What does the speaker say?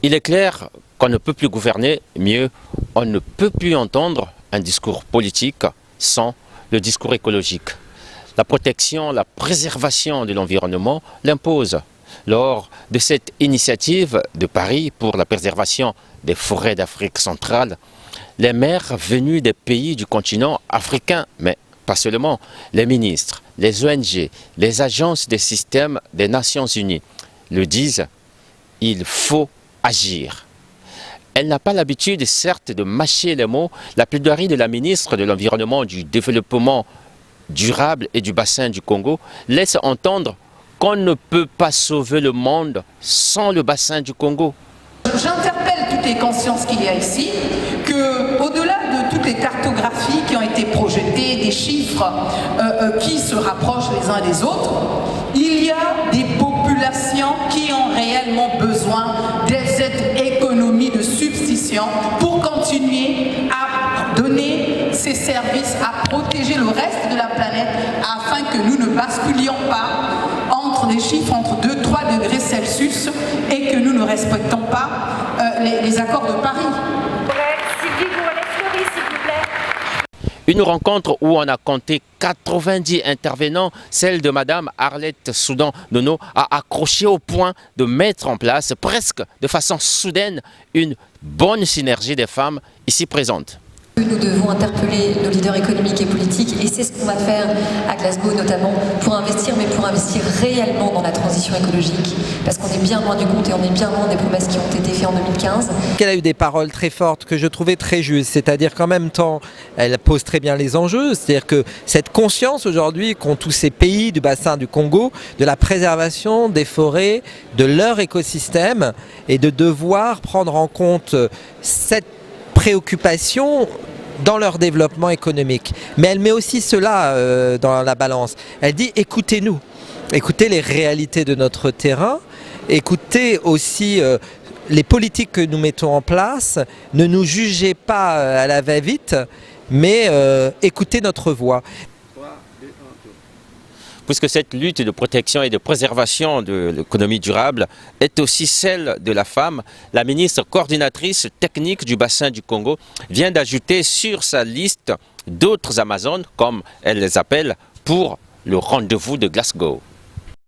Il est clair qu'on ne peut plus gouverner, mieux, on ne peut plus entendre un discours politique sans le discours écologique. La protection, la préservation de l'environnement l'impose. Lors de cette initiative de Paris pour la préservation des forêts d'Afrique centrale, les maires venus des pays du continent africain, mais pas seulement, les ministres, les ONG, les agences des systèmes des Nations Unies le disent, il faut agir. Elle n'a pas l'habitude, certes, de mâcher les mots. La plaidoirie de la ministre de l'Environnement, du Développement durable et du bassin du Congo laisse entendre qu'on ne peut pas sauver le monde sans le bassin du Congo. J'interpelle toutes les consciences qu'il y a ici, qu'au-delà de toutes les cartographies qui ont été projetées, des chiffres qui se rapprochent les uns des autres, il y a des populations qui ont réellement besoin de cette économie de substitution pour continuer à donner ces services, à protéger le reste de la planète afin que nous ne basculions pas entre des chiffres entre 2-3 degrés Celsius et que nous ne respectons pas les accords de Paris. Une rencontre où on a compté 90 intervenants, celle de Madame Arlette Soudan-Nono a accroché au point de mettre en place presque de façon soudaine une bonne synergie des femmes ici présentes. Nous devons interpeller nos leaders économiques et politiques et c'est ce qu'on va faire à Glasgow notamment pour investir, mais pour investir réellement dans la transition écologique parce qu'on est bien loin du compte et on est bien loin des promesses qui ont été faites en 2015. Elle a eu des paroles très fortes que je trouvais très justes, c'est-à-dire qu'en même temps elle pose très bien les enjeux, c'est-à-dire que cette conscience aujourd'hui qu'ont tous ces pays du bassin du Congo de la préservation des forêts, de leur écosystème et de devoir prendre en compte cette préoccupation dans leur développement économique. Mais elle met aussi cela dans la balance. Elle dit écoutez-nous, écoutez les réalités de notre terrain, écoutez aussi les politiques que nous mettons en place, ne nous jugez pas à la va-vite, mais écoutez notre voix. Puisque cette lutte de protection et de préservation de l'économie durable est aussi celle de la femme, la ministre coordinatrice technique du bassin du Congo vient d'ajouter sur sa liste d'autres Amazones, comme elle les appelle, pour le rendez-vous de Glasgow.